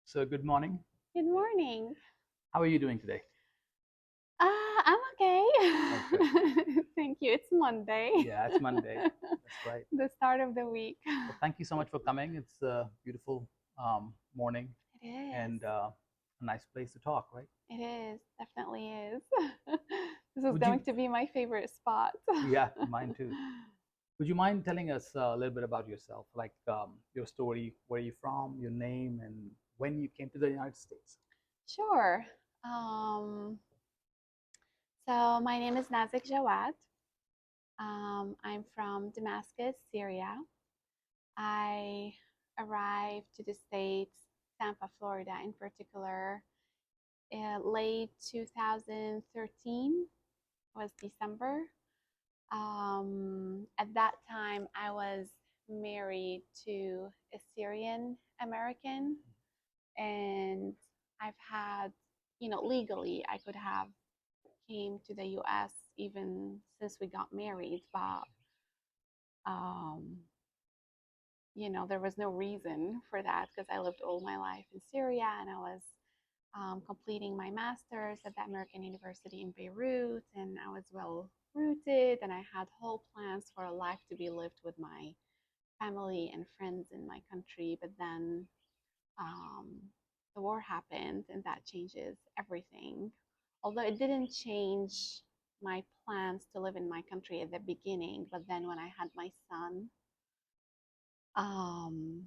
So, good morning. Good morning. How are you doing today? I'm okay. Okay. Thank you. It's Monday, Yeah, it's Monday. That's right. the start of the week. Well, thank you so much for coming. It's a beautiful morning It is. and a nice place to talk, right? It is. Definitely is. This is Would you? going to be my favorite spot. Yeah, mine too. Would you mind telling us a little bit about yourself, like your story, where you're from, your name, and when you came to the United States? Sure. Um, so my name is Nazek. I'm from Damascus, Syria. I arrived to the States, Tampa, Florida in particular, late 2013 was December. At that time, I was married to a Syrian American, and I've had, legally, I could have came to the U.S. even since we got married, but um, there was no reason for that because I lived all my life in Syria and I was completing my master's at the American University in Beirut, and I was well rooted, and I had whole plans for a life to be lived with my family and friends in my country. But then um, the war happened, and that changes everything. Although it didn't change my plans to live in my country at the beginning, but then when I had my son, um,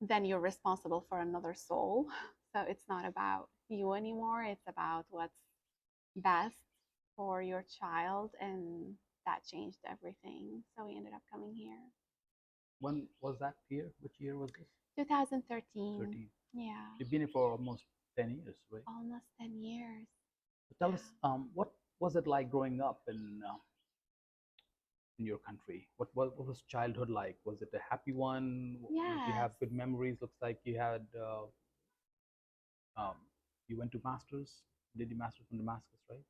then you're responsible for another soul. So it's not about you anymore. It's about what's best for your child. And that changed everything. So we ended up coming here. When was that year? Which year was this? 2013. 13. Yeah, You've been here for almost 10 years, right? almost 10 years. So tell us, Yeah. what was it like growing up in your country? What was childhood like? Was it a happy one? Did you Yes. have good memories? Looks like you had um, you went to masters. Did your masters from Damascus, right?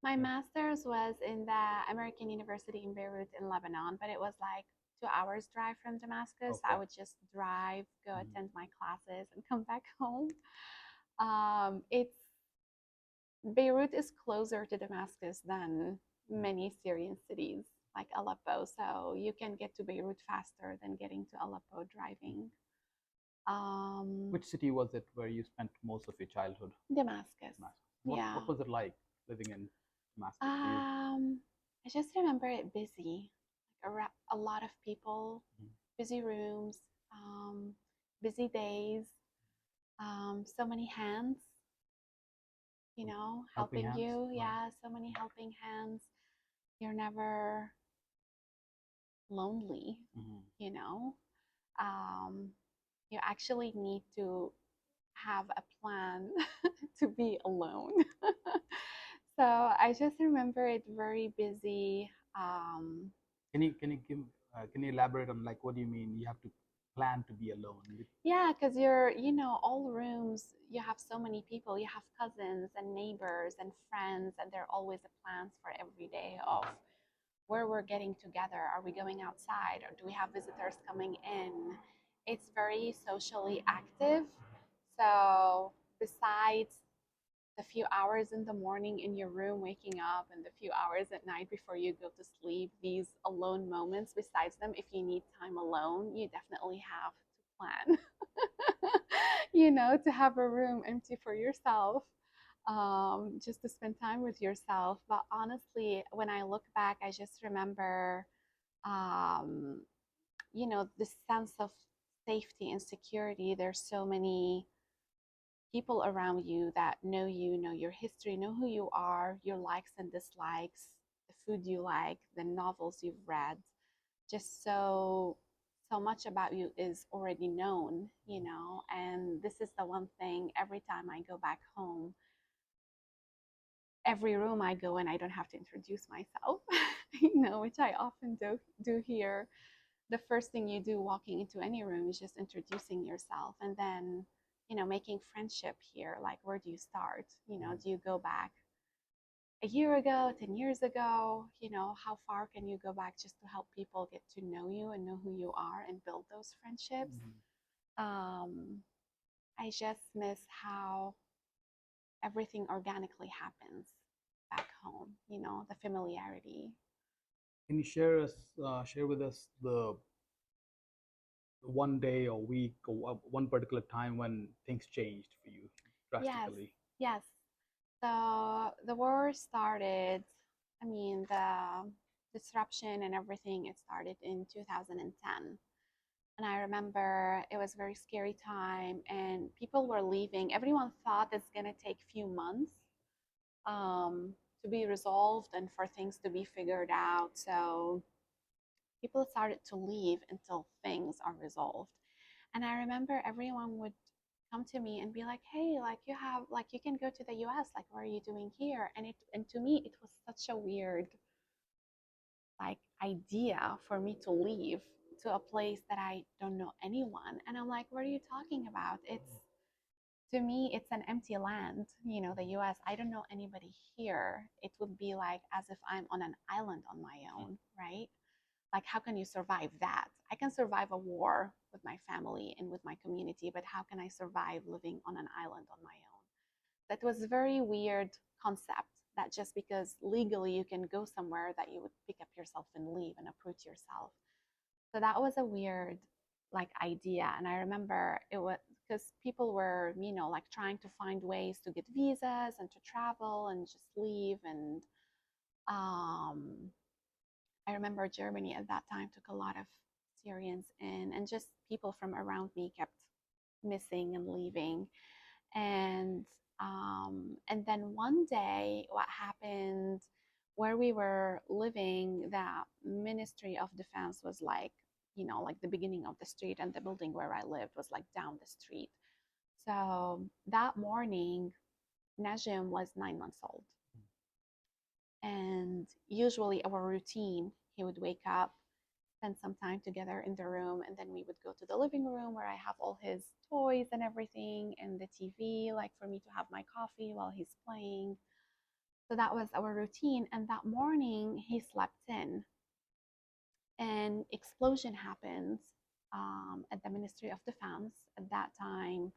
My Yeah. master's was in the American University in Beirut in Lebanon, but it was like 2 hours drive from Damascus. I Okay. would just drive, go Mhm. attend my classes, and come back home. It's Beirut is closer to Damascus than many Syrian cities like Aleppo, so you can get to Beirut faster than getting to Aleppo driving. Um, Which city was it where you spent most of your childhood? Damascus, Damascus. yeah. What was it like living in Damascus for you? Um, I just remember it busy, like a lot of people, Mhm. busy rooms, busy days, so many hands, Helping helping hands, you. right? Yeah, so many helping hands. You're never lonely, Hmm. you know. Um, you actually need to have a plan to be alone. So I just remember it very busy. Can you elaborate on, like, what do you mean? You have to plan to be alone. Yeah, because you're all rooms, you have so many people. You have cousins and neighbors and friends, and there are always plans for every day of where we're getting together. Are we going outside, or do we have visitors coming in? It's very socially active. So, besides the few hours in the morning in your room waking up and the few hours at night before you go to sleep, these alone moments, besides them, if you need time alone, you definitely have to plan, to have a room empty for yourself, just to spend time with yourself. But honestly, when I look back, I just remember, um, the sense of safety and security. There's so many people around you, know your history, know who you are, your likes and dislikes, the food you like, the novels you've read. Just so much about you is already known. And this is the one thing every time I go back home, every room I go in, I don't have to introduce myself, which I often do here. The first thing you do walking into any room is just introducing yourself, and then making friendship here. Like, where do you start? Do you go back a year ago, 10 years ago? How far can you go back just to help people get to know you and know who you are and build those friendships? Mhm. um, I just miss how everything organically happens back home, the familiarity. Can you share with us the one day or week or one particular time when things changed for you Yes, drastically? yes. So the war started, I mean, the disruption and everything, it started in 2010. And I remember it was a very scary time and people were leaving. Everyone thought it's going to take a few months um, to be resolved and for things to be figured out. So people started to leave until things are resolved. And I remember everyone would come to me and be like, "Hey, like you can go to the US, like what are you doing here?" And to me it was such a weird like idea for me to leave to a place that I don't know anyone. And I'm like, "What are you talking about? It's to me it's an empty land, the US. I don't know anybody here. It would be like as if I'm on an island on my own, right? Like how can you survive that? I can survive a war with my family and with my community, but how can I survive living on an island on my own?" That was a very weird concept, that just because legally you can go somewhere that you would pick up yourself and leave and uproot yourself. So that was a weird like idea. And I remember it was because people were, like trying to find ways to get visas and to travel and just leave. And um I remember Germany at that time took a lot of Syrians in, and just people from around me kept missing and leaving. And then one day, what happened where we were living, the Ministry of Defense was like, like the beginning of the street, and the building where I lived was like down the street. So that morning, Najim was 9 months old. And usually, our routine, he would wake up, spend some time together in the room, and then we would go to the living room where I have all his toys and everything, and the TV, like for me to have my coffee while he's playing. So that was our routine. And that morning, he slept in, and explosion happens at the Ministry of Defense. At that time,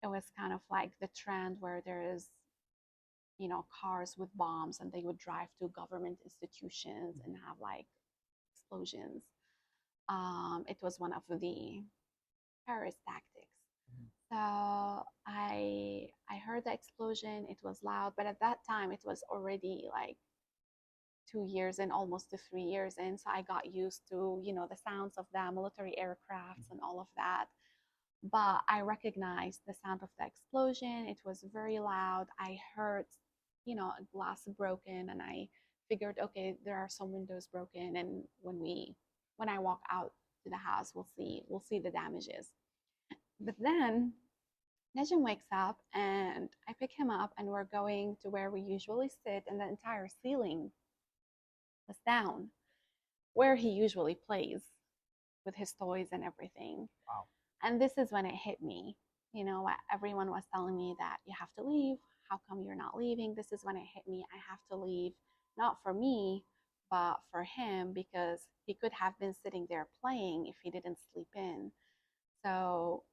it was kind of like the trend where there is cars with bombs, and they would drive to government institutions and have like explosions. It was one of the terrorist tactics. So I heard the explosion. It was loud, but at that time it was already like 2 years in, almost to 3 years in. So I got used to the sounds of the military aircrafts and all of that. But I recognized the sound of the explosion. It was very loud. I heard a glass broken, and I figured, okay, there are some windows broken, and when I walk out to the house, we'll see the damages. But then Nejim wakes up, and I pick him up, and we're going to where we usually sit, and the entire ceiling was down where he usually plays with his toys and everything. Wow. And this is when it hit me. Everyone was telling me that you have to leave. How come you're not leaving? This is when it hit me. I have to leave, not for me, but for him, because he could have been sitting there playing if he didn't sleep in. So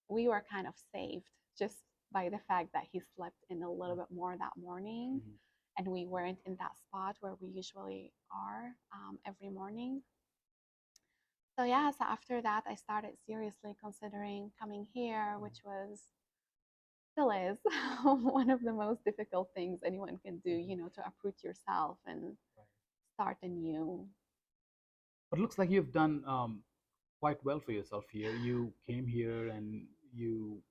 we were kind of saved just by the fact that he slept in a little bit more that morning, Mhm. and we weren't in that spot where we usually are every morning. So yeah, so after that, I started seriously considering coming here, which was still is one of the most difficult things anyone can do, to uproot yourself and Right. start anew. But it looks like you've done quite well for yourself here. You came here and you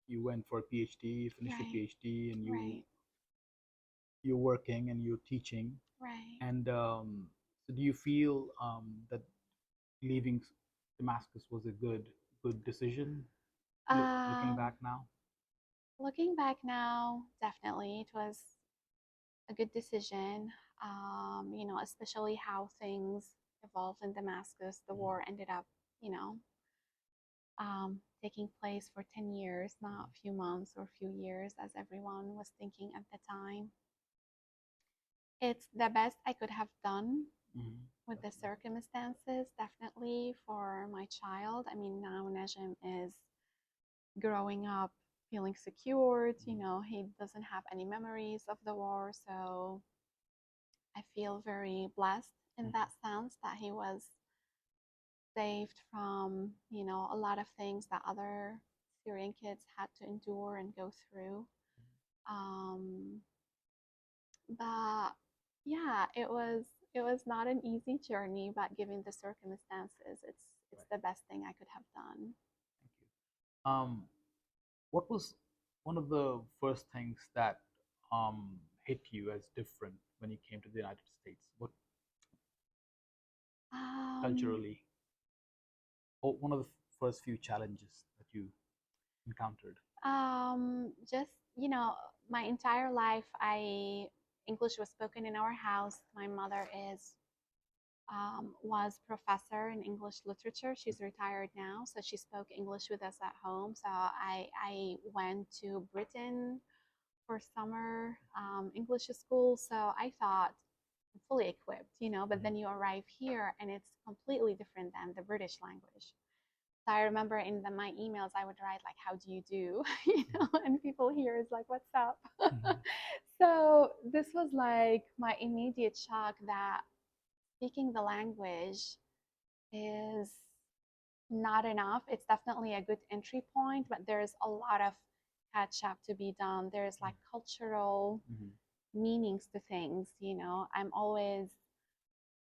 went for a PhD, finished your Right, PhD, and right, you're working and you're teaching. right. And so, do you feel that leaving Damascus was a good decision? Looking Um, back now. Looking back now, definitely it was a good decision. Especially how things evolved in Damascus. The Mhm. war ended up, you know, taking place for 10 years, not a few months or a few years, as everyone was thinking at the time. It's the best I could have done Mhm. with the Definitely. circumstances, definitely for my child. I mean, now Najim is growing up feeling secured. He doesn't have any memories of the war, so I feel very blessed in that sense that he was saved from, a lot of things that other Syrian kids had to endure and go through. Um, but yeah, it was not an easy journey, but given the circumstances, it's Right. the best thing I could have done. Thank you. What was one of the first things that hit you as different when you came to the United States? What Um, culturally, or one of the first few challenges that you encountered? just my entire life, I English was spoken in our house. My mother is was professor in English literature. She's retired now, so she spoke English with us at home. So I went to Britain for summer English school. So I thought I'm fully equipped, but then you arrive here and it's completely different than the British language. So I remember in my emails I would write like, "How do you do?" And people here is like, "What's up?" Mhm. So this was like my immediate shock that speaking the language is not enough. It's definitely a good entry point, but there's a lot of catch up to be done. There's like cultural Mhm. meanings to things. I'm always,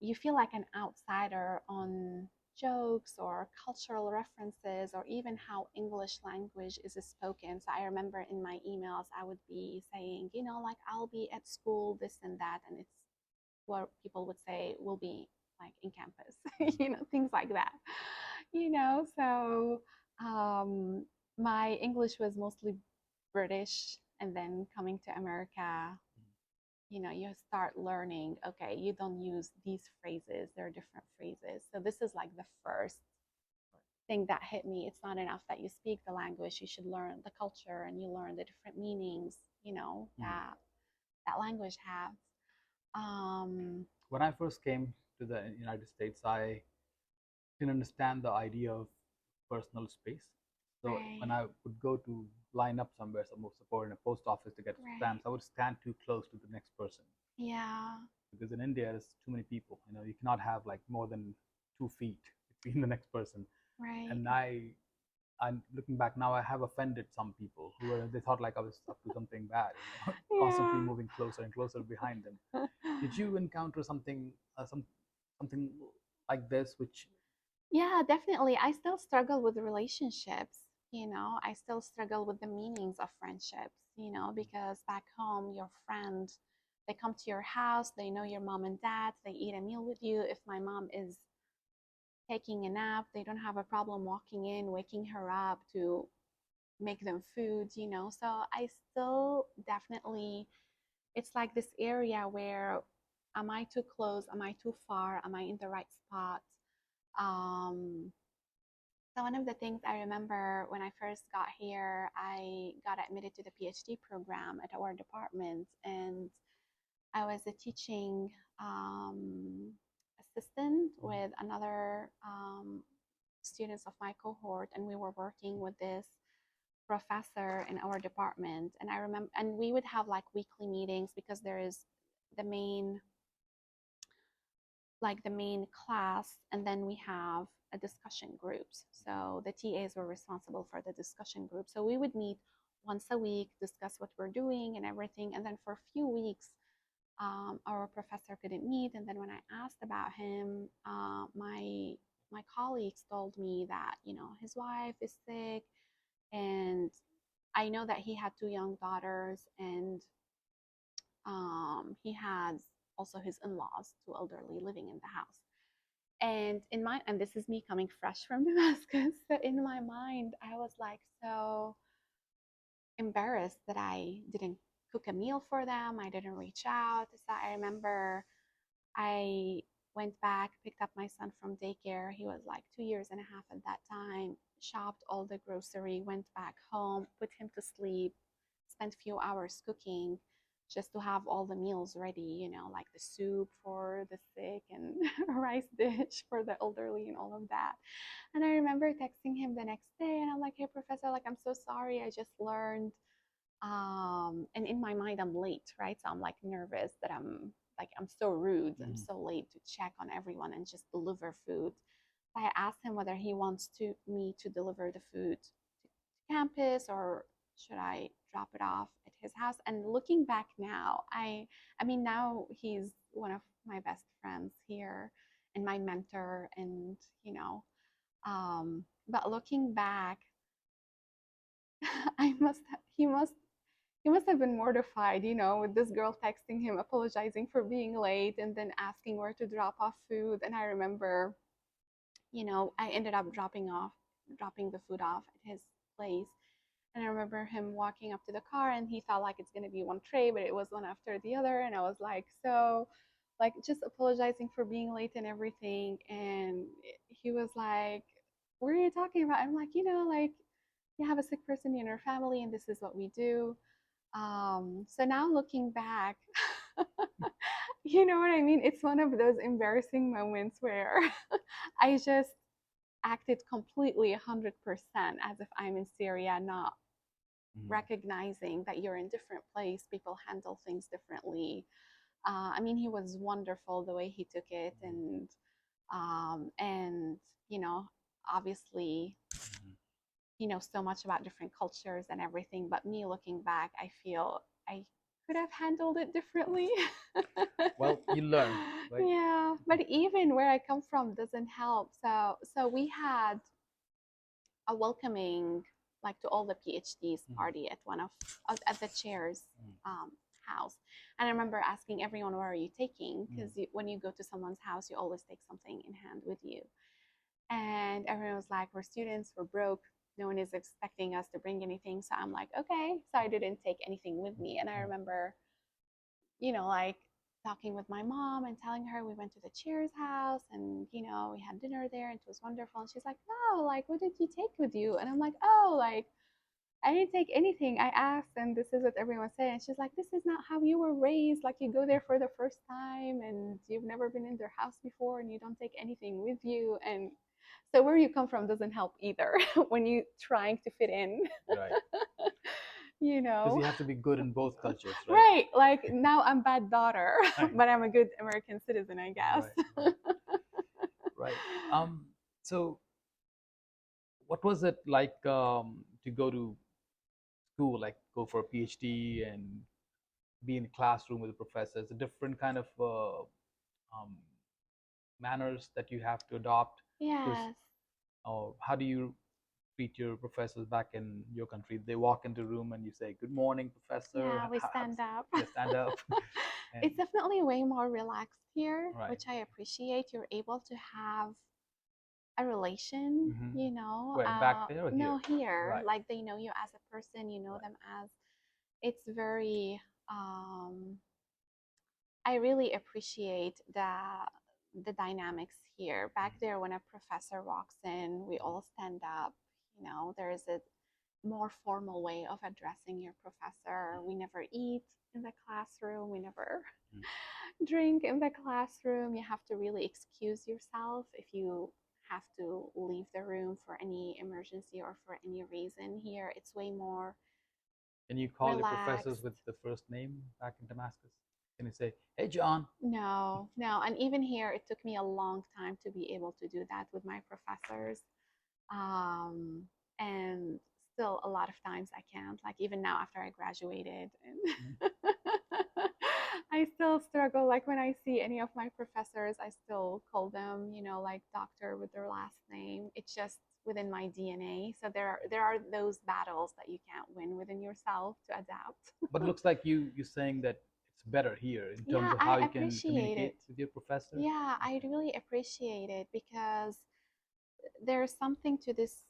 you feel like an outsider on jokes or cultural references or even how English language is spoken. So I remember in my emails, I would be saying, like I'll be at school, this and that. And it's what people would say will be like in campus, things like that. So um, my English was mostly British, and then coming to America, you start learning, okay, you don't use these phrases, there are different phrases. So this is like the first thing that hit me. It's not enough that you speak the language, you should learn the culture and you learn the different meanings, Mhm. that language has. Um, When I first came to the United States, I didn't understand the idea of personal space. So when right, I would go to line up somewhere, support in a post office to get right, stamps, I would stand too close to the next person yeah, because in India there's too many people. You cannot have like more than 2 feet between the next person. right, And I'm looking back now, I have offended some people who they thought like I was up to something bad, constantly yeah. moving closer and closer behind them. Did you encounter something like this, which Yeah, definitely. I still struggle with relationships. I still struggle with the meanings of friendships, because back home, your friend, they come to your house, they know your mom and dad, they eat a meal with you. If my mom is taking a nap, they don't have a problem walking in, waking her up to make them food. So I still definitely, it's like this area where am I too close? Am I too far? Am I in the right spot? Um, So one of the things I remember when I first got here, I got admitted to the PhD program at our department, and I was a teaching assistant with another students of my cohort, and we were working with this professor in our department. And I remember, and we would have like weekly meetings because there is the main the main class, and then we have a discussion groups. So the TAs were responsible for the discussion group. So we would meet once a week, discuss what we're doing and everything. And then for a few weeks, our professor couldn't meet. And then when I asked about him, my colleagues told me that his wife is sick, and I know that he had two young daughters, and he has also his in-laws, two elderly, living in the house. And this is me coming fresh from Damascus. So in my mind, I was like so embarrassed that I didn't cook a meal for them. I didn't reach out. So I remember I went back, picked up my son from daycare. He was like 2 years and a half at that time, shopped all the grocery, went back home, put him to sleep, spent a few hours cooking, just to have all the meals ready, like the soup for the sick and a rice dish for the elderly and all of that. And I remember texting him the next day and I'm like, hey, professor, like, I'm so sorry. I just learned. And in my mind, I'm late, right? So I'm like nervous that I'm so rude. I'm Mhm. so late to check on everyone and just deliver food. I asked him whether he wants me to deliver the food to campus or should I drop it off at his house. And looking back now, I mean now he's one of my best friends here and my mentor, and you know, but looking back, I must ha- he must have been mortified, with this girl texting him, apologizing for being late, and then asking where to drop off food. And I remember, I ended up dropping the food off at his place. And I remember him walking up to the car and he thought like it's going to be one tray, but it was one after the other. And I was like, so, like, just apologizing for being late and everything. And he was like, what are you talking about? I'm like, like, you have a sick person in your family and this is what we do. So now looking back, you know what I mean? It's one of those embarrassing moments where I just acted completely 100% as if I'm in Syria, not Mhm. recognizing that you're in a different place. People handle things differently. I mean, he was wonderful the way he took it, and you know, obviously, Mhm. he knows so much about different cultures and everything. But me looking back, I feel I could have handled it differently. Well, you learn, right? Yeah, but even where I come from doesn't help. So we had a welcoming, like, to all the PhDs Mhm. party at one of at the chair's Mhm. um, house. And I remember asking everyone, "Where are you taking?" Mhm. Because when you go to someone's house, you always take something in hand with you. And everyone was like, "We're students, we're broke. No one is expecting us to bring anything." So I'm like, "Okay." So I didn't take anything with me. And I Mhm. remember, like, talking with my mom and telling her we went to the cheers house and we had dinner there and it was wonderful. And she's like, "No, like, what did you take with you?" And I'm like, "Oh, like, I didn't take anything. I asked and this is what everyone said." And she's like, "This is not how you were raised. Like, you go there for the first time and you've never been in their house before and you don't take anything with you." And so where you come from doesn't help either when you are trying to fit in, Right. you Because know you have to be good in both cultures, right? Right, like, now I'm bad daughter, Right. but I'm a good American citizen, I guess. Right. Right. Right. So what was it like to go to school, like go for a PhD and be in a classroom with a professor? It's a different kind of um, manners that you have to adopt because Yes. how do you treat your professors back in your country? They walk into a room and you say, "Good morning, professor." Yeah, we stand up. Yeah, stand up. And It's definitely way more relaxed here, right. which I appreciate. You're able to have a relation, Hmm. Where, back there or here? no, here, Right. like, they know you as a person, you know Right. them as, it's very, I really appreciate the dynamics here. Back Mhm. there, when a professor walks in, we all stand up. There is a more formal way of addressing your professor. We never eat in the classroom. We never Mhm. drink in the classroom. You have to really excuse yourself if you have to leave the room for any emergency or for any reason. Here, it's way more Can you call your professors relaxed. with the first name back in Damascus? Can you say, "Hey, John"? No, no. And even here, it took me a long time to be able to do that with my professors. Um, and still, a lot of times I can't. Like, even now, after I graduated, Mhm. and I still struggle. Like, when I see any of my professors, I still call them, like, doctor with their last name. It's just within my DNA. So there are those battles that you can't win within yourself to adapt. But it looks like you're saying that it's better here in terms Yeah, of I how you can appreciate communicate it. with your professor. Yeah, I Okay. really appreciate it because there's something to this,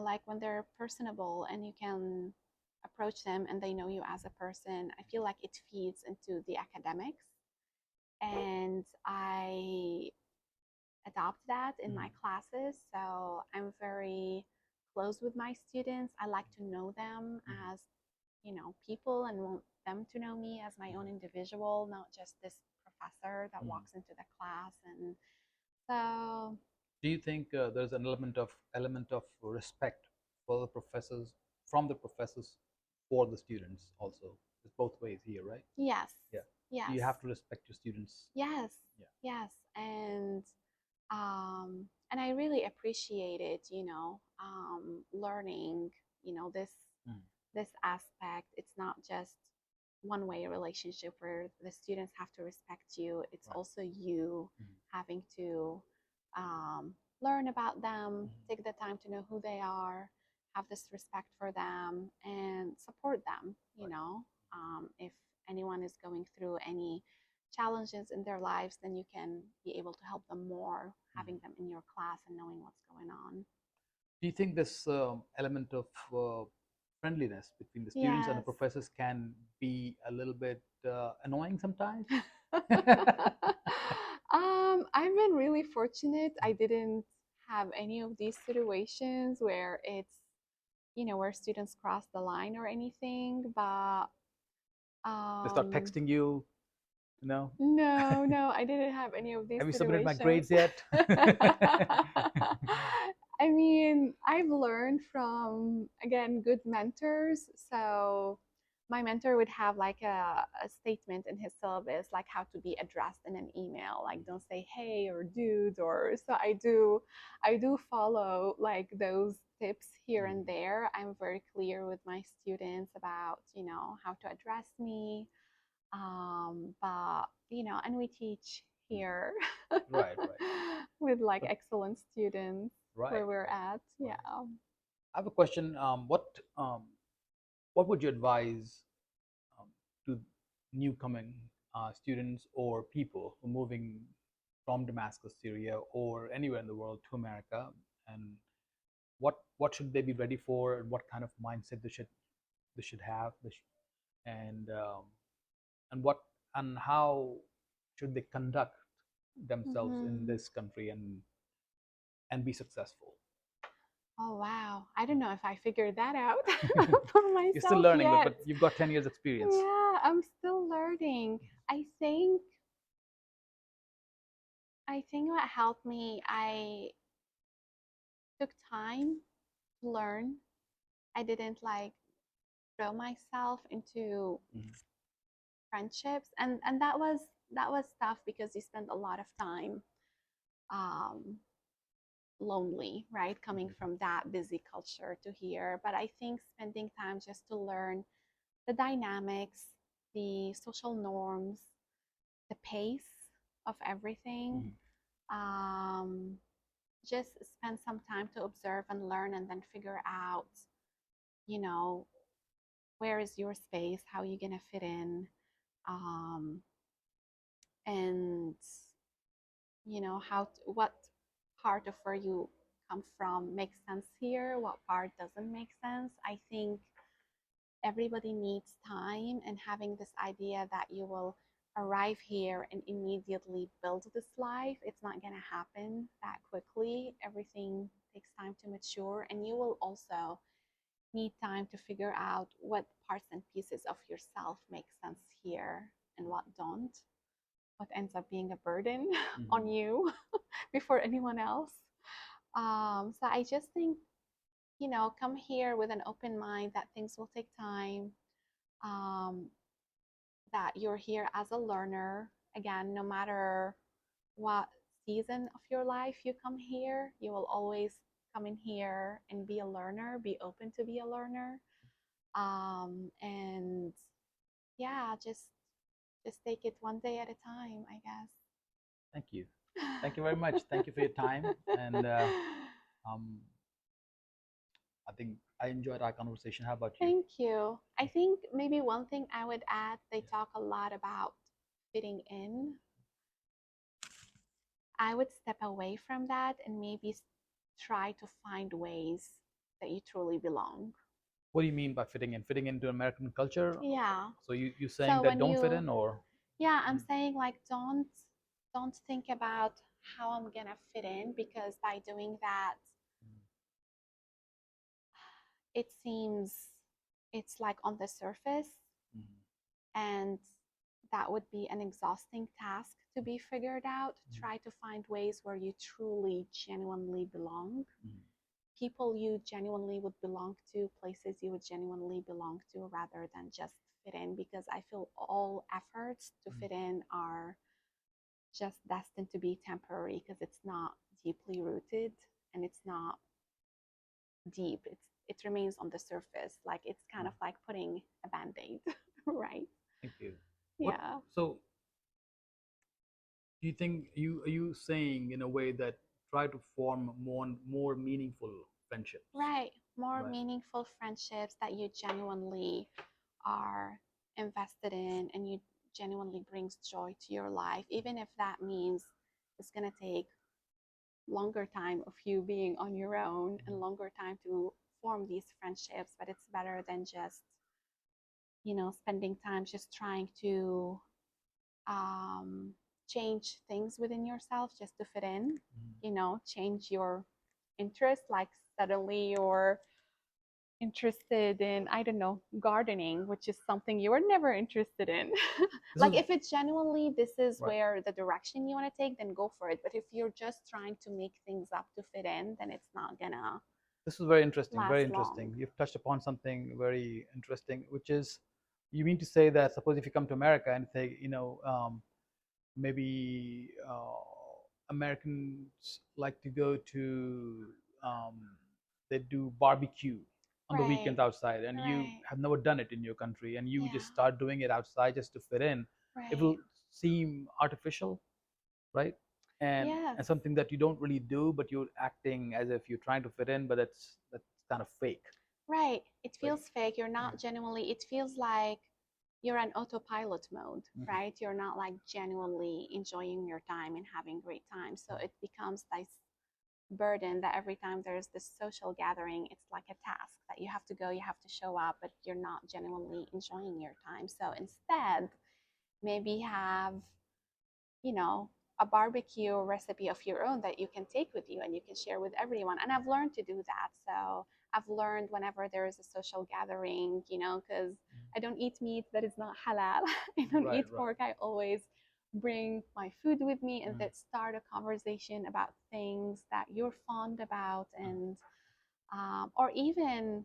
like, when they're personable and you can approach them and they know you as a person. I feel like it feeds into the academics, and I adopt that in my Mhm. classes. So I'm very close with my students. I like to know them Mhm. as people and want them to know me as my own individual, not just this professor that Mm. walks into the class. And so, Do you think there's an element of respect for the professors from the professors for the students also? It's both ways here, right? yes, Yeah. Do yes, you have to respect your students? yes, Yeah. yes. And I really appreciated, learning, this Mm. aspect. It's not just one way relationship where the students have to respect you. It's Right. also you Mm. having to learn about them, Mm. take the time to know who they are, have this respect for them, and support them. Right. If anyone is going through any challenges in their lives, then you can be able to help them more, Mm. having them in your class and knowing what's going on. Do you think this element of friendliness between the students and the Yes. professors can be a little bit annoying sometimes? I've been really fortunate. I didn't have any of these situations where where students cross the line or anything, but They start um, texting you, you know, no, no, I didn't have any of these have you submitted my situations. grades yet? I mean, I've learned from, again, good mentors. So my mentor would have like a statement in his syllabus, like how to be addressed in an email, like don't say hey or dude, or so I do follow like those tips here and there. I'm very clear with my students about, how to address me. But and we teach here Right, right. with like But excellent students right, where we're at. right. Yeah. I have a question. What would you advise um, to new coming students or people who are moving from Damascus, Syria, or anywhere in the world to America, and what should they be ready for, and what kind of mindset they should have, and what and how should they conduct themselves in Hmm. this country and be successful? Oh wow. I don't know if I figured that out for You're still myself learning, but yet. you've got 10 years experience. Yeah, I'm still learning. I think what helped me, I took time to learn. I didn't like throw myself into Mhm. friendships, and that was tough because you spend a lot of time um lonely, right? Coming from that busy culture to here. But I think spending time just to learn the dynamics, the social norms, the pace of everything, Mhm. um, just spend some time to observe and learn and then figure out, you know, where is your space, how are you going to fit in, um, and what part of where you come from makes sense here, what part doesn't make sense. I think everybody needs time, and having this idea that you will arrive here and immediately build this life, it's not going to happen that quickly. Everything takes time to mature, and you will also need time to figure out what parts and pieces of yourself make sense here and what don't, what ends up being a burden on Mhm. you before anyone else. So I just think, come here with an open mind that things will take time, um, that you're here as a learner. Again, no matter what season of your life you come here, you will always come in here and be a learner, be open to be a learner. And yeah, just take it one day at a time, I Thank you. guess. Thank you very much. Thank you for your time. And um, I think I enjoyed our conversation. How about you? Thank you. I think maybe one thing I would add, they Yeah. talk a lot about fitting in. I would step away from that and maybe try to find ways that you truly belong. What do you mean by fitting in? Fitting into American culture? Yeah. So you saying So that when don't fit you, in, or? yeah, I'm Mm. saying like don't think about how I'm gonna fit in, because by doing that, it seems it's like on the surface, Mhm. and that would be an exhausting task to be figured out. Mhm. Try to find ways where you truly, genuinely belong. Mhm. People you genuinely would belong to, places you would genuinely belong to, rather than just fit in. Because I feel all efforts to Mhm. fit in are just destined to be temporary because it's not deeply rooted and it's not deep. It remains on the surface. Like it's kind Mhm. of like putting a band-aid, right? Thank you. What Yeah. so do you think you are you saying in a way that try to form more meaningful friendships, Right. More right? meaningful friendships that you genuinely are invested in and you genuinely brings joy to your life, even if that means it's going to take longer time of you being on your own and Mhm. longer time to form these friendships, but it's better than just, spending time just trying to um, change things within yourself just to fit in, Mhm. change your interest, like suddenly you're interested in, I don't know, gardening, which is something you were never interested in. This Like is if it's genuinely this is right. where the direction you want to take, then go for it. But if you're just trying to make things up to fit in, then it's not gonna This is very interesting. Very last long. interesting. You've touched upon something very interesting, which is you mean to say that suppose if you come to America and say, maybe Americans like to go to um, they do barbecue on the Right, weekends outside, and you right. have never done it in your country, and you just Yeah, start doing it outside just to fit in. It right. will seem artificial, right? And Yes. something that you don't really do, but you're acting as if you're trying to fit in, but that's kind of fake, Right. It right? feels fake. You're not genuinely, it feels like you're in autopilot mode, Mhm. right? You're not like genuinely enjoying your time and having great time. So it becomes this burden that every time there's this social gathering, it's like a task that you have to go, you have to show up, but you're not genuinely enjoying your time. So instead, maybe have, you know, a barbecue recipe of your own that you can take with you and you can share with everyone. And I've learned to do that. So I've learned whenever there is a social gathering, because I don't eat meat that is not halal. I don't Right, eat right. pork. I always bring my food with me and Mhm. that start a conversation about things that you're fond about and or even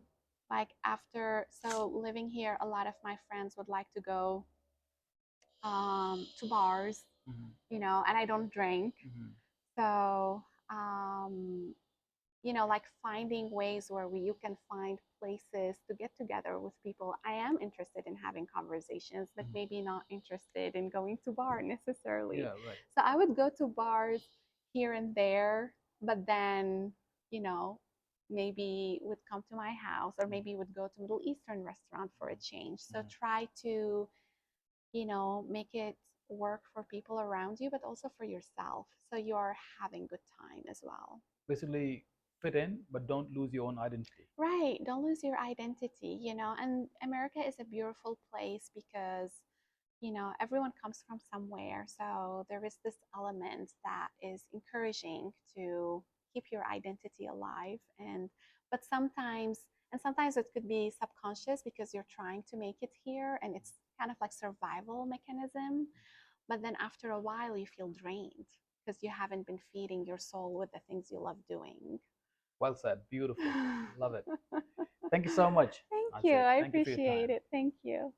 like after so living here a lot of my friends would like to go to bars, Mhm. and I don't drink. Mhm. So, like finding ways where you can find places to get together with people. I am interested in having conversations, but Mhm. maybe not interested in going to bar necessarily. Yeah, right. So I would go to bars here and there, but then, you know, maybe would come to my house or Mhm. maybe would go to Middle Eastern restaurant for a change. So Mhm. try to make it work for people around you, but also for yourself. So you're having good time as well. Basically, fit in, but don't lose your own identity. Right. Don't lose your identity, and America is a beautiful place because, everyone comes from somewhere. So there is this element that is encouraging to keep your identity alive. And sometimes it could be subconscious because you're trying to make it here and it's kind of like survival mechanism. But then after a while, you feel drained because you haven't been feeding your soul with the things you love doing. Well said. Beautiful. Thank Love it. Thank you so much, you. Nazek. I Thank you for your appreciate time. it. Thank you.